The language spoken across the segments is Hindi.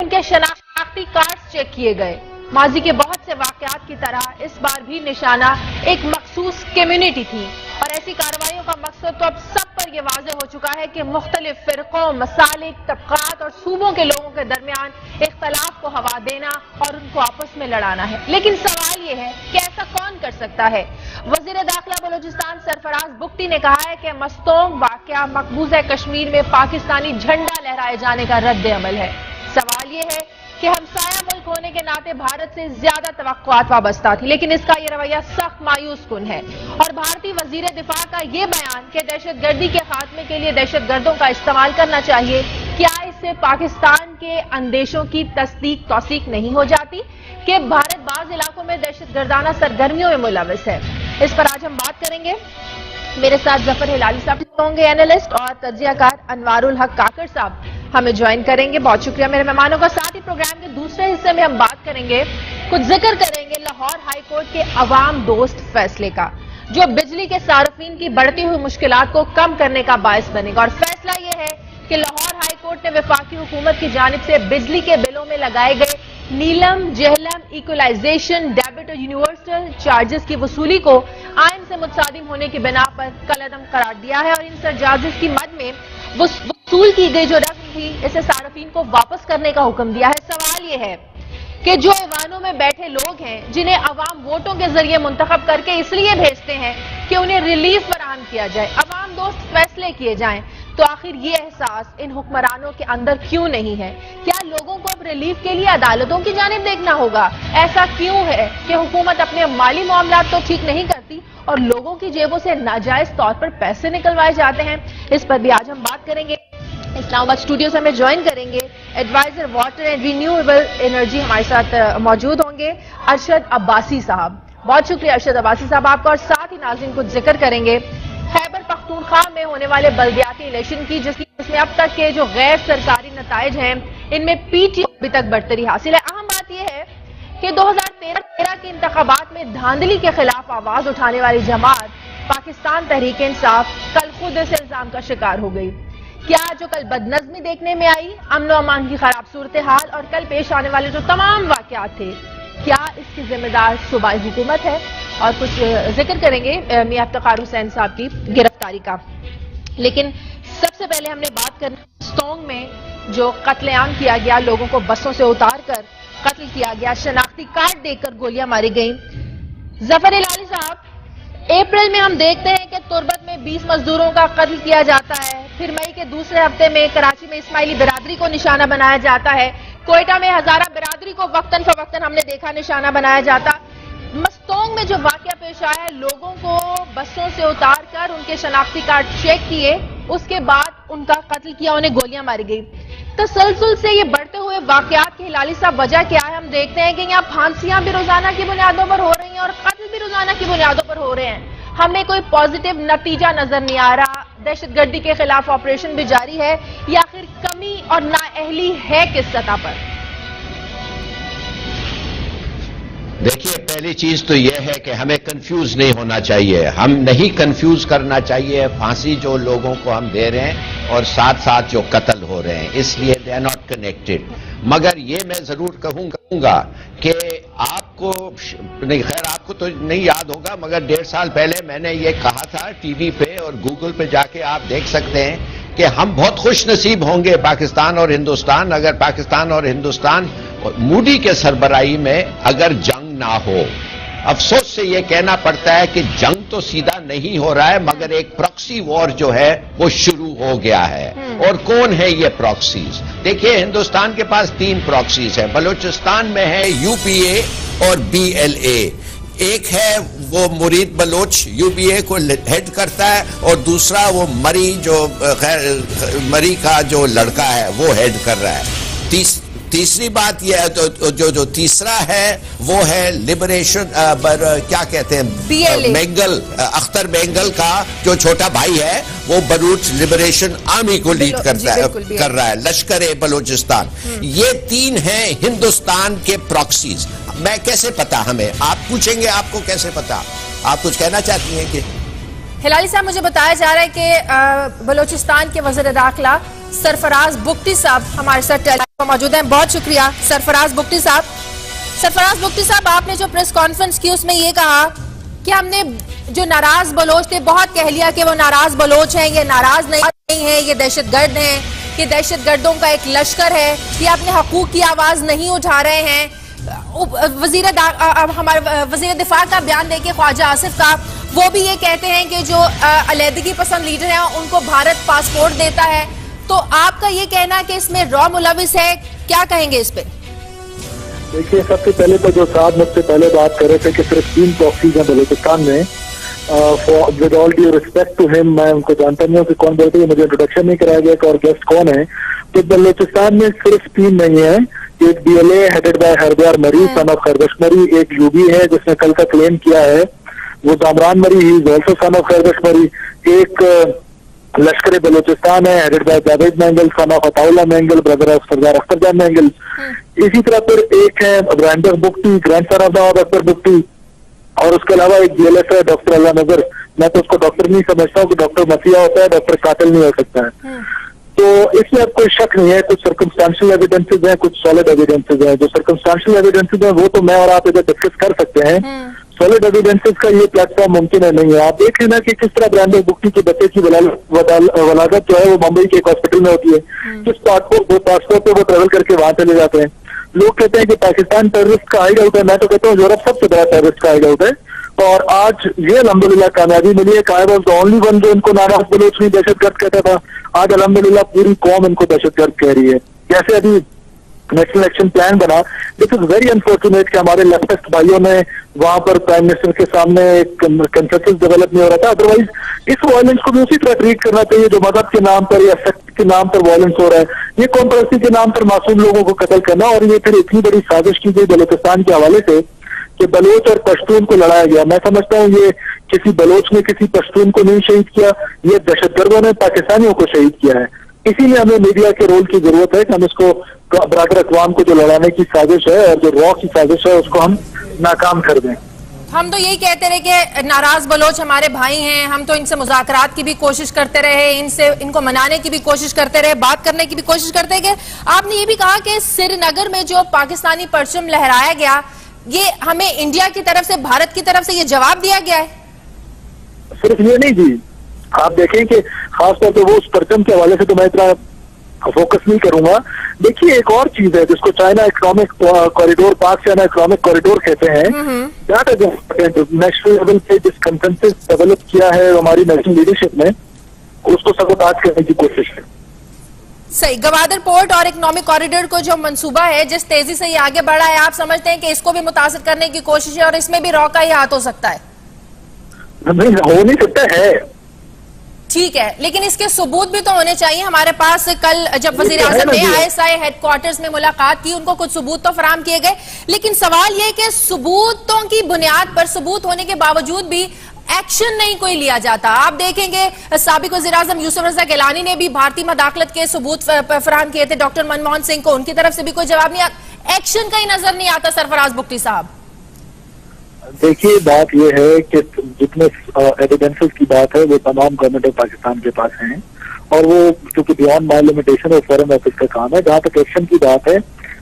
उनके शनाख्ती कार्ड चेक किए गए। माजी के बहुत से वाकयात की तरह इस बार भी निशाना एक मखसूस कम्युनिटी थी और ऐसी कार्रवाइयों का मकसद तो अब सब पर यह वाज़ेह हो चुका है कि मुख्तलिफ फिरकों, मसालिक, तबकात और सूबों के लोगों के दरमियान इख्तलाफ को हवा देना और उनको आपस में लड़ाना है। लेकिन सवाल यह है कि ऐसा कौन कर सकता है? वजीर दाखिला बलोचिस्तान सरफराज बुख्ती ने कहा है कि मस्तोंग वाकया मकबूजा कश्मीर में पाकिस्तानी झंडा लहराए जाने का रद्द अमल है। सवाल यह है कि हमसाया मुल्क होने के नाते भारत से ज्यादा तवक्कुआत वाबस्ता थी, लेकिन इसका यह रवैया सख्त मायूस कुन है और भारतीय वजीर दिफा का यह बयान कि दहशतगर्दी के खात्मे के लिए दहशतगर्दों का इस्तेमाल करना चाहिए, क्या इससे पाकिस्तान के अंदेशों की तस्दीक तौसीक नहीं हो जाती कि भारत बाज इलाकों में दहशतगर्दाना सरगर्मियों में मुलविस है? इस पर आज हम बात करेंगे। मेरे साथ जफर हिलाली साहब होंगे, एनालिस्ट, और तज्जियाकार अनवारुल हक काकड़ साहब हमें ज्वाइन करेंगे। बहुत शुक्रिया मेरे मेहमानों का। साथ ही प्रोग्राम के दूसरे हिस्से में हम बात करेंगे, कुछ जिक्र करेंगे लाहौर हाई कोर्ट के अवाम दोस्त फैसले का, जो बिजली के सार्फिन की बढ़ती हुई मुश्किलात को कम करने का बायस बनेगा। और फैसला यह है कि लाहौर हाई कोर्ट ने वफाकी हुकूमत की जानिब से बिजली के बिलों में लगाए गए नीलम, जहलम, इक्वलाइजेशन, डेबिट और यूनिवर्सल चार्जेस की वसूली को आइन से मुतसादिम होने की बिना पर कलअदम करार दिया है और इन सरचार्जेस की मद में वसूल की गई जो रकम थी इसे सार्फिन को वापस करने का हुक्म दिया है। सवाल यह है कि जो ऐवानों में बैठे लोग हैं, जिन्हें अवाम वोटों के जरिए मुंतखब करके इसलिए भेजते हैं कि उन्हें रिलीफ फराहम किया जाए, अवाम दोस्त फैसले किए जाएं, तो आखिर ये एहसास इन हुक्मरानों के अंदर क्यों नहीं है? क्या लोगों को अब रिलीफ के लिए अदालतों की जानिब देखना होगा? ऐसा क्यों है कि हुकूमत अपने माली मामलात तो ठीक नहीं करती और लोगों की जेबों से नाजायज तौर पर पैसे निकलवाए जाते हैं? इस पर भी आज हम बात करेंगे। इस्लामाबाद स्टूडियो से हमें ज्वाइन करेंगे advisor water and renewable energy, हमारे साथ मौजूद होंगे अरशद अब्बासी साहब। बहुत शुक्रिया अरशद अब्बासी साहब आपका। और साथ ही नाज़रीन कुछ जिक्र करेंगे खैबर पख्तूनख्वा में होने वाले बल्दियाती इलेक्शन की, जिसमें अब तक के जो गैर सरकारी नताइज हैं इनमें पीटी अभी तक बढ़तरी हासिल है। अहम बात यह है कि 2013 के इंतखाबात में धांधली के खिलाफ आवाज उठाने वाली जमात पाकिस्तान तहरीक इंसाफ कल खुद इस इल्जाम का शिकार हो गई। क्या जो कल बदनज़मी देखने में आई, अमन और अमान की खराब सूरत हाल और कल पेश आने वाले जो तमाम वाकयात थे, क्या इसकी जिम्मेदार सूबाई हुकूमत है? और कुछ जिक्र करेंगे मियां इफ्तिखार हुसैन साहब की गिरफ्तारी का। लेकिन सबसे पहले हमने बात करनी मस्तोंग में जो कत्लेआम किया गया, लोगों को बसों से उतार कर कत्ल किया गया, शनाख्ती कार्ड देकर गोलियां मारी गई। जफर हिलाली साहब, अप्रैल में हम देखते हैं कि तुर्बत में 20 मजदूरों का कत्ल किया जाता है, फिर मई के दूसरे हफ्ते में कराची में इस्माइली बिरादरी को निशाना बनाया जाता है, कोयटा में हजारा बिरादरी को वक्तन फवक्तन हमने देखा निशाना बनाया जाता। मस्तोंग में जो वाकया पेश आया, लोगों को बसों से उतार कर उनके शनाख्ती कार्ड चेक किए, उसके बाद उनका कत्ल किया, उन्हें गोलियां मारी गई। तसलसल से ये बढ़ते हुए वाकयात की हिलाली साहब वजह क्या है? हम देखते हैं कि यहाँ फांसियां भी रोजाना की बुनियादों पर हो रही हैं और कत्ल भी रोजाना की बुनियादों पर हो रहे हैं। हमें कोई पॉजिटिव नतीजा नजर नहीं आ रहा। दहशतगर्दी के खिलाफ ऑपरेशन भी जारी है, या आखिर कमी और नाअहली है किस सतह पर? देखिए, पहली चीज तो यह है कि हमें कंफ्यूज नहीं होना चाहिए। हम नहीं कंफ्यूज करना चाहिए फांसी जो लोगों को हम दे रहे हैं और साथ साथ जो कत्ल हो रहे हैं, इसलिए दे आर नॉट कनेक्टेड। मगर ये मैं जरूर कहूंगा कि आपको नहीं, खैर आपको तो नहीं याद होगा, मगर 1.5 साल पहले मैंने ये कहा था टीवी पे और गूगल पे जाके आप देख सकते हैं कि हम बहुत खुश नसीब होंगे पाकिस्तान और हिंदुस्तान, अगर पाकिस्तान और हिंदुस्तान मूडी के सरबराही में अगर जंग ना हो। अफसोस से यह कहना पड़ता है कि जंग तो सीधा नहीं हो रहा है, मगर एक प्रॉक्सी वॉर जो है वो शुरू हो गया है। और कौन है ये प्रॉक्सीज? देखिए, हिंदुस्तान के पास 3 प्रॉक्सीज है। बलूचिस्तान में है यूपीए और बीएलए। एक है वो मुरीद बलोच यूपीए को हेड करता है, और दूसरा वो मरी जो मरी का जो लड़का है वो हेड कर रहा है। तीसरी बात यह है तो जो तीसरा है वो है लिबरेशन क्या कहते हैं, बेंगल, अख्तर बेंगल का जो छोटा भाई है वो बलूच लिबरेशन आर्मी को लीड कर रहा है, लश्कर ए बलूचिस्तान। ये 3 हैं हिंदुस्तान के प्रॉक्सीज। मैं कैसे पता हमें? आप पूछेंगे आपको कैसे पता? आप कुछ कहना चाहती हैं कि? हिलाली साहब, मुझे बताया जा रहा है कि बलूचिस्तान के वज़ीर दाखिला सरफराज बुख्ती साहब हमारे साथ मौजूद हैं। बहुत शुक्रिया सरफराज बुख्ती साहब। सरफराज बुख्ती साहब, आपने जो प्रेस कॉन्फ्रेंस की उसमें ये कहा कि हमने जो नाराज बलोच थे बहुत कह लिया कि वो नाराज बलोच हैं, ये नाराज नहीं है, ये दहशतगर्द हैं, ये दहशतगर्दों का एक लश्कर है, ये अपने हकूक की आवाज नहीं उठा रहे हैं। हमारे वजीर दिफा का बयान देके ख्वाजा आसिफ का, वो भी ये कहते हैं कि जो अलहदगी पसंद लीडर हैं उनको भारत पासपोर्ट देता है। तो आपका ये कहना कि इसमें रॉ मुलविस है, क्या कहेंगे इस पे? देखिए, सबसे पहले तो जो साहब मुझसे पहले बात कर रहे थे कि सिर्फ 3 प्रॉक्सीज हैं बलूचिस्तान में, with all due respect to him, मैं उनको जानता नहीं हूँ कि कौन बोलते हैं, मुझे इंट्रोडक्शन नहीं कराया गया और गेस्ट कौन है। तो बलूचिस्तान में सिर्फ 3 नहीं है, एक BLA हेडेड बाय हरद्वार मरी सन ऑफ खरगश मरी, एक UB है जिसने कल का क्लेम किया है, वो Damran Marri, he is also son of Khargash Marri, एक लश्कर बलूचिस्तान है headed by Javed Mengal son of Ataullah Mengal, brother of Sardar Akhtar Jan Mengal. इसी तरह फिर एक है ब्रांडर बुख्ती, ग्रैंडसन ऑफ नवाब अख्तर बुख्ती, और उसके अलावा एक DLF है डॉक्टर अल्लाह नजर। मैं तो उसको डॉक्टर नहीं समझता हूँ कि डॉक्टर मसीहा होता है, डॉक्टर कातिल नहीं हो सकता है। तो इसमें अब कोई शक नहीं है, कुछ सर्कमस्टांशियल एविडेंसेज हैं, कुछ सॉलिड एविडेंसेज हैं। जो सर्कमस्टांशियल एविडेंसेज हैं वो तो मैं और आप इधर डिस्कस कर सकते हैं, सॉलिड एविडेंसेज का ये प्लेटफॉर्म मुमकिन है नहीं है। आप देख लेना कि किस तरह ब्रांडर बुख्ती के बच्चे की वलादत जो है वो मुंबई के एक हॉस्पिटल में होती है, किस पासपोर्ट पे वो ट्रेवल करके वहां चले जाते हैं। लोग कहते हैं कि पाकिस्तान टेररिस्ट का हाइड आउट है, मैं तो कहता हूँ यूरोप सबसे बड़ा टेररिस्ट का हाइड आउट है। और आज ये अल्हम्दुलिल्लाह कामयाबी मिली है, I was the only one जो इनको नाराज बलोच नहीं दहशतगर्द कहता था, आज अल्हम्दुलिल्लाह पूरी कौम इनको दहशतगर्द कह रही है। जैसे अभी नेशनल एक्शन प्लान बना, दिस इज वेरी अनफॉर्चुनेट कि हमारे लेफ्टिस्ट भाइयों ने वहां पर प्राइम मिनिस्टर के सामने एक कंसेंसस डेवलप नहीं हो रहा था। अदरवाइज इस वायलेंस को भी उसी तरह ट्रीट करना चाहिए जो मदद के नाम पर या सेक्ट के नाम पर वायलेंस हो रहा है, ये कॉन्ट्रोवर्सी के नाम पर मासूम लोगों को कत्ल करना, और ये फिर इतनी बड़ी साजिश की गई बलूचिस्तान के हवाले से कि बलोच और पश्तून को लड़ाया गया। मैं समझता हूँ ये किसी बलोच ने किसी पश्तून को नहीं शहीद किया, ये दहशतगर्दों ने पाकिस्तानियों को शहीद किया है। इसीलिए हमें मीडिया के रोल की जरूरत है कि हम इसको बराबर अक़वाम को जो लड़ाने की साजिश है और जो रॉ की साजिश है उसको हम नाकाम कर दें। हम तो यही कहते रहे कि नाराज बलोच हमारे भाई हैं, हम तो इनसे मुज़ाकरात की भी कोशिश करते रहे, इनको मनाने की भी कोशिश करते रहे, बात करने की भी कोशिश करते रहे। आपने ये भी कहा कि श्रीनगर में जो पाकिस्तानी परचम लहराया गया, ये हमें इंडिया की तरफ से, भारत की तरफ से ये जवाब दिया गया है। सिर्फ ये नहीं जी, आप देखें कि खासतौर पर वो उस परचम के हवाले से तो मैं इतना फोकस नहीं करूंगा। देखिए, एक और चीज है जिसको चाइना इकोनॉमिक कॉरिडोर, पाक चाइना इकोनॉमिक कॉरिडोर कहते हैं, that is important. National level पे जिस कंसेंसस डेवलप किया है हमारी नेशनल लीडरशिप ने, उसको सबूताज करने की कोशिश है। सही, गवादर पोर्ट और इकोनॉमिक कॉरिडोर को जो मंसूबा है, जिस तेजी से ये आगे बढ़ा है, आप समझते हैं कि इसको भी मुतासिर करने की कोशिश है और इसमें भी रॉ का ही हाथ हो सकता है? नहीं, हो नहीं सकता है, ठीक है, लेकिन इसके सबूत भी तो होने चाहिए हमारे पास। कल जब वजीर आजम ने ISI हेडक्वार्टर्स में मुलाकात की, उनको कुछ सबूत तो फराहम किए गए, लेकिन सवाल यह कि सबूतों की बुनियाद पर, सबूत होने के बावजूद भी एक्शन नहीं कोई लिया जाता। आप देखेंगे साबिक वज़ीर आज़म यूसुफ रज़ा गिलानी ने भी भारतीय मदाखलत के सबूत फराहम किए थे डॉक्टर मनमोहन सिंह को, उनकी तरफ से भी कोई जवाब नहीं आता, एक्शन का ही नजर नहीं आता। सरफराज बुख्ती साहब, देखिए, बात यह है कि जितने एविडेंसेस की बात है वो तमाम गवर्नमेंट ऑफ पाकिस्तान के पास हैं, और वो क्योंकि बियॉन्ड माई लिमिटेशन और फॉरेन ऑफिस का काम है। जहां तक एक्शन की बात है,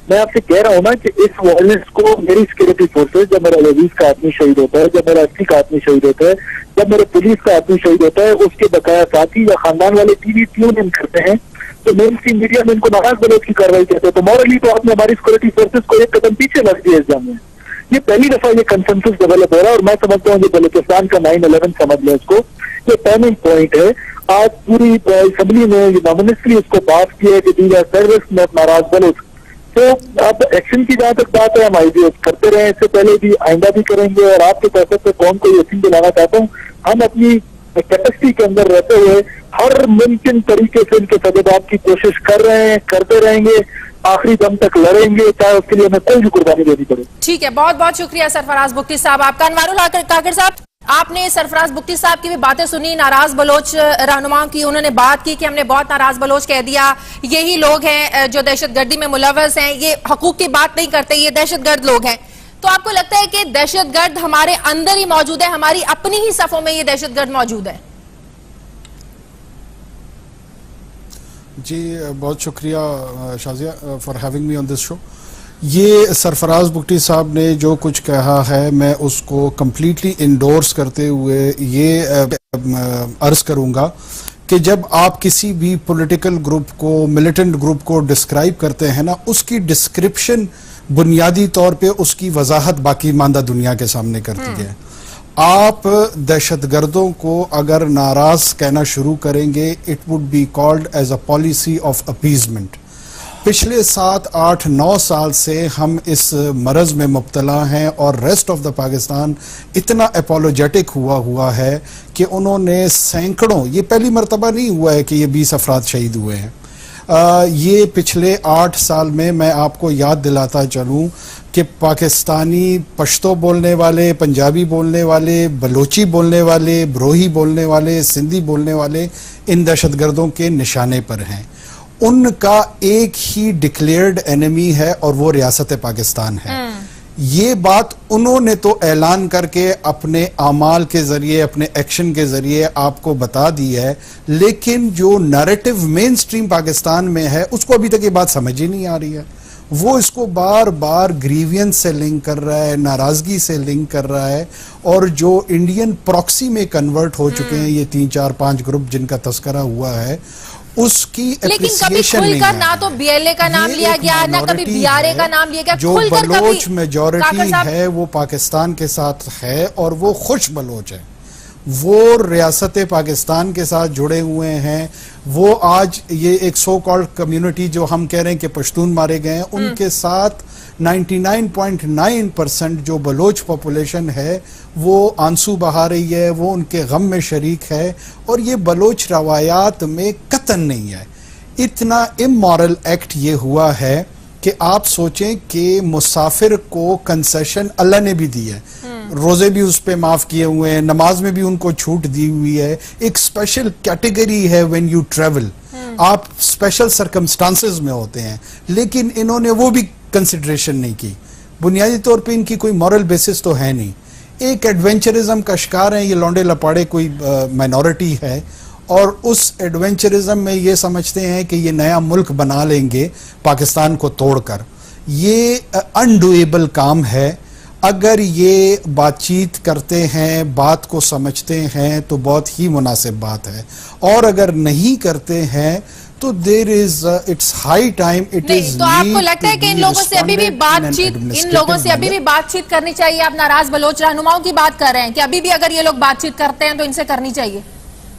मैं आपसे कह रहा हूं ना कि इस वायलेंस को मेरी सिक्योरिटी फोर्सेज, जब मेरा लजीज का आदमी शहीद होता है, जब मेरा एसपी का आदमी शहीद होता है, जब मेरे पुलिस का आदमी शहीद होता है, उसके बकाया साथी या खानदान वाले टीवी ट्यून इन करते हैं, तो मेन स्ट्रीम मीडिया में इनको नाराज बलोच की कार्रवाई कहते हैं। तो मॉरली तो आपने हमारी सिक्योरिटी फोर्सेज को एक कदम पीछे लग दिया इस जंग में। ये पहली दफा ये कंसेंसस डेवलप हो रहा है, और मैं समझता हूँ ये बलूचिस्तान का 9/11 समझ लें इसको, ये टर्निंग पॉइंट है। आज पूरी असेंबली ने यूनानिमसली इसको पास किया है कि दीज आर टेररिस्ट, नॉट नाराज बलोच। तो अब एक्शन की जहां तक बात है, हम आईडिया करते रहे, इससे पहले भी, आइंदा भी करेंगे, और आपके पैसे पे कौन को यकीन दिलाना चाहता हूँ, हम अपनी कैपेसिटी के अंदर रहते हुए हर मुमकिन तरीके से इनके सजवाब की कोशिश कर रहे हैं, करते रहेंगे, आखिरी दम तक लड़ेंगे, चाहे उसके लिए हमें कोई भी कुर्बानी देनी पड़े। ठीक है, बहुत बहुत शुक्रिया सरफराज बुख्ती साहब आपका। अनवारुल काकर साहब, आपने सरफराज बुख्ती साहब की भी बातें सुनी, नाराज बलोच रहनुमाओं की, उन्होंने बात की कि हमने बहुत नाराज बलोच कह दिया, यही लोग हैं जो दहशतगर्दी में मुलव्वस हैं, ये हकूक की बात नहीं करते, ये दहशतगर्द लोग हैं। तो आपको लगता है कि दहशतगर्द हमारे अंदर ही मौजूद है, हमारी अपनी ही सफों में ये दहशतगर्द मौजूद है? जी बहुत शुक्रिया Shazia for having me on this show. ये सरफराज बुगटी साहब ने जो कुछ कहा है मैं उसको कम्प्लीटली इंडोर्स करते हुए ये अर्ज करूंगा कि जब आप किसी भी पॉलिटिकल ग्रुप को, मिलिटेंट ग्रुप को डिस्क्राइब करते हैं ना, उसकी डिस्क्रिप्शन बुनियादी तौर पे उसकी वजाहत बाकी मानदा दुनिया के सामने करती है। आप दहशतगर्दों को अगर नाराज कहना शुरू करेंगे, it would be called as a policy of appeasement. पिछले 7, 8, 9 साल से हम इस मरज में मुब्तला हैं और रेस्ट ऑफ द पाकिस्तान इतना अपोलोजेटिक हुआ है कि उन्होंने सैकड़ों, ये पहली मरतबा नहीं हुआ है कि ये 20 अफराद शहीद हुए हैं। ये पिछले 8 साल में मैं आपको याद दिलाता चलूं कि पाकिस्तानी पश्तो बोलने वाले, पंजाबी बोलने वाले, बलोची बोलने वाले, ब्रोही बोलने वाले, सिंधी बोलने वाले इन दहशतगर्दों के निशाने पर हैं। उनका एक ही डिक्लेयर्ड एनिमी है और वो रियासत पाकिस्तान है। ये बात उन्होंने तो ऐलान करके अपने आमाल के जरिए, अपने एक्शन के जरिए आपको बता दी है, लेकिन जो नैरेटिव मेन स्ट्रीम पाकिस्तान में है उसको अभी तक ये बात समझ ही नहीं आ रही है। वो इसको बार बार ग्रीवियंस से लिंक कर रहा है, नाराजगी से लिंक कर रहा है, और जो इंडियन प्रॉक्सी में कन्वर्ट हो चुके हैं ये 3, 4, 5 ग्रुप जिनका तस्करा हुआ है, उसकी लेकिन कभी खुलकर ना तो बीएलए का नाम लिया गया, ना कभी बीआरए का नाम लिया गया। जो बलोच मेजॉरिटी है वो पाकिस्तान के साथ है और वो खुश बलोच है, वो रियासत पाकिस्तान के साथ जुड़े हुए हैं। वो आज ये एक सो कॉल्ड कम्युनिटी जो हम कह रहे हैं कि पश्तून मारे गए हैं, उनके साथ 99.9% जो बलोच पॉपुलेशन है वो आंसू बहा रही है, वो उनके गम में शरीक है। और ये बलोच रवायात में कतन नहीं है। इतना इमोरल एक्ट ये हुआ है कि आप सोचें कि मुसाफिर को कंसेशन अल्लाह ने भी दी है, रोजे भी उस पे माफ किए हुए हैं, नमाज में भी उनको छूट दी हुई है। एक स्पेशल कैटेगरी है व्हेन यू ट्रेवल, आप स्पेशल सर्कमस्टांसेस में होते हैं, लेकिन इन्होंने वो भी कंसिडरेशन नहीं की। बुनियादी तौर पे इनकी कोई मॉरल बेसिस तो है नहीं। एक एडवेंचरिज्म का शिकार है ये लौंडे लपाड़े, कोई माइनॉरिटी है और उस एडवेंचरिज्म में ये समझते हैं कि ये नया मुल्क बना लेंगे पाकिस्तान को तोड़कर। ये अनडूएबल काम है। अगर ये बातचीत करते हैं, बात को समझते हैं तो बहुत ही मुनासिब बात है, और अगर नहीं करते हैं तो there is it's high time it is. तो आपको लगता है कि इन लोगों से अभी भी बातचीत करनी चाहिए? आप नाराज बलोच रहनुमाओं की बात कर रहे हैं कि अभी भी अगर ये लोग बातचीत करते हैं तो इनसे करनी चाहिए?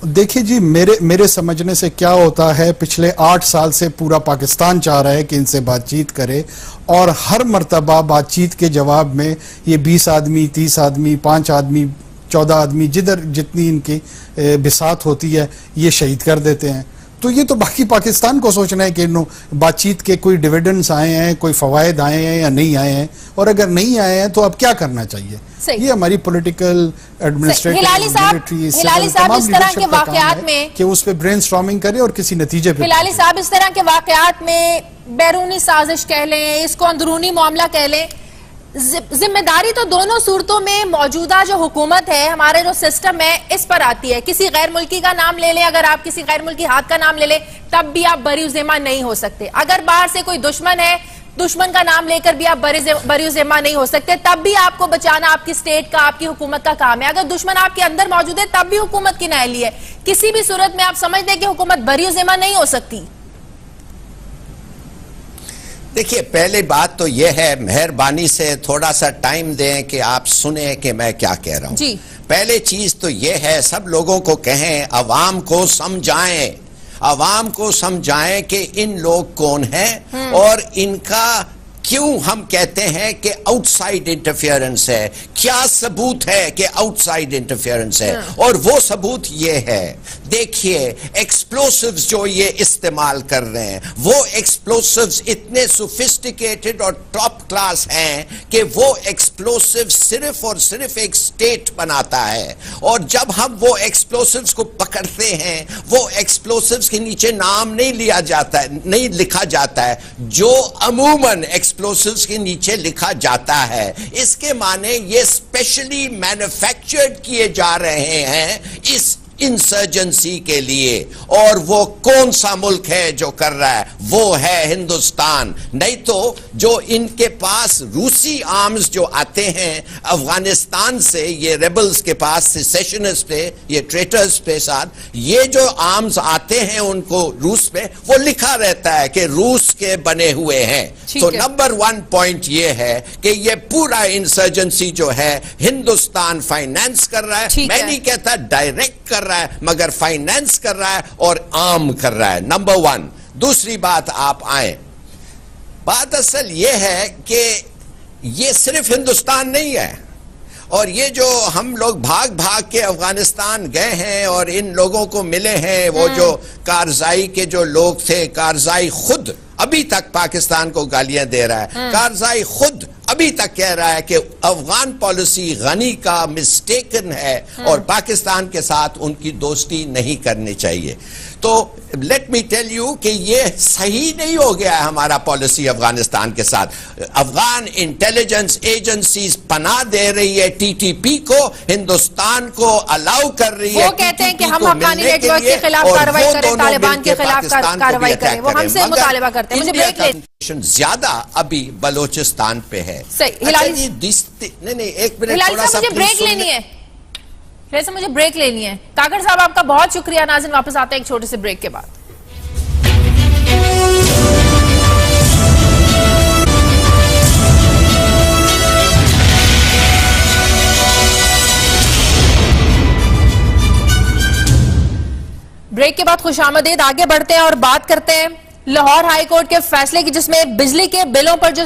देखिए जी, मेरे समझने से क्या होता है, पिछले 8 साल से पूरा पाकिस्तान चाह रहा है कि इनसे बातचीत करे, और हर मर्तबा बातचीत के जवाब में ये 20 आदमी, 30 आदमी, 5 आदमी, 14 आदमी, जितनी इनकी बिसात होती है ये शहीद कर देते हैं। तो ये तो बाकी पाकिस्तान को सोचना है कि बातचीत के कोई डिविडेंड्स आए हैं, कोई फवायद आए हैं या नहीं आए हैं, और अगर नहीं आए हैं तो अब क्या करना चाहिए। ये हमारी पॉलिटिकल एडमिनिस्ट्रेटिव मिलिट्री इस तरह के वाकयात में कि उस पे ब्रेनस्टॉर्मिंग करें और किसी नतीजे पे। हिलाली साहब, इस तरह के वाकयात में बैरूनी साजिश कह लें, इसको अंदरूनी मामला कह लें, जिम्मेदारी तो दोनों सूरतों में मौजूदा जो हुकूमत है, हमारे जो सिस्टम है, इस पर आती है। किसी गैर मुल्की का नाम ले लें, अगर आप किसी गैर मुल्की हाथ का नाम ले लें तब भी आप बरी-उज़िम्मा नहीं हो सकते। अगर बाहर से कोई दुश्मन है, दुश्मन का नाम लेकर भी आप बरी-उज़िम्मा नहीं हो सकते, तब भी आपको बचाना आपकी स्टेट का, आपकी हुकूमत का काम है। अगर दुश्मन आपके अंदर मौजूद है तब भी हुकूमत की नाअहली है। किसी भी सूरत में आप समझ लें कि हुकूमत बरी-उज़िम्मा नहीं हो सकती। देखिए, पहली बात तो यह है, मेहरबानी से थोड़ा सा टाइम दें कि आप सुने कि मैं क्या कह रहा हूं। जी, पहले चीज तो यह है, सब लोगों को कहें, अवाम को समझाएं, अवाम को समझाएं कि इन लोग कौन हैं और इनका क्यों हम कहते हैं कि आउटसाइड इंटरफेरेंस है, क्या सबूत है कि आउटसाइड इंटरफेरेंस है। और वो सबूत ये है, देखिए, एक्सप्लोसिव्स जो ये इस्तेमाल कर रहे हैं, वो एक्सप्लोसिव्स इतने सोफिस्टिकेटेड और टॉप क्लास हैं कि वो एक्सप्लोसिव्स सिर्फ और सिर्फ एक स्टेट बनाता है। और जब हम वो एक्सप्लोसिव्स को पकड़ते हैं, वो एक्सप्लोसिव्स के नीचे नाम नहीं लिया जाता है, नहीं लिखा जाता है जो अमूमन एक्सप्लोसिव्स के नीचे लिखा जाता है। इसके माने ये स्पेशली मैन्युफैक्चर्ड किए जा रहे हैं इस इंसर्जेंसी के लिए। और वो कौन सा मुल्क है जो कर रहा है? वो है हिंदुस्तान। नहीं तो जो इनके पास रूसी आर्म्स जो आते हैं अफगानिस्तान से, ये रेबल्स के पास, सेशनिस्ट पे, ये ट्रेटर्स पे साथ, ये जो आर्म्स आते हैं उनको रूस पे, वो लिखा रहता है कि रूस के बने हुए हैं। तो नंबर 1 पॉइंट ये है कि ये पूरा इंसर्जेंसी जो है हिंदुस्तान फाइनेंस कर रहा है। मैं नहीं कहता डायरेक्ट कर रहा है, मगर फाइनेंस कर रहा है और आर्म कर रहा है। नंबर 1। दूसरी बात आप आए, बात असल ये है कि ये सिर्फ हिंदुस्तान नहीं है, और ये जो हम लोग भाग भाग के अफगानिस्तान गए हैं और इन लोगों को मिले हैं, वो जो कारजाई के जो लोग थे, कारजाई खुद अभी तक पाकिस्तान को गालियां दे रहा है। कारजाई खुद अभी तक कह रहा है कि अफगान पॉलिसी गनी का मिस्टेकन है और पाकिस्तान के साथ उनकी दोस्ती नहीं करनी चाहिए। तो लेट मी टेल यू कि ये सही नहीं हो गया है हमारा पॉलिसी अफगानिस्तान के साथ। अफगान इंटेलिजेंस एजेंसीज पनाह दे रही है टीटीपी को, हिंदुस्तान को अलाउ कर रही है। वो कहते हैं कि हम हक्कानी नेटवर्क के खिलाफ कार्रवाई करें, तालिबान के खिलाफ कार्रवाई करें, वो हमसे मुतालिबा करते हैं। मुझे ब्रेक ले, ज्यादा अभी बलोचिस्तान पे है। सही, हिलाली नहीं, एक मिनट, थोड़ा सा मुझे ब्रेक लेनी है, वैसे मुझे ब्रेक लेनी है। काकड़ साहब आपका बहुत शुक्रिया। नाज़रीन वापस आते हैं एक छोटे से ब्रेक के बाद। ब्रेक के बाद खुशामदीद। आगे बढ़ते हैं और बात करते हैं लाहौर हाईकोर्ट के फैसले की, जिसमें बिजली के बिलों पर जो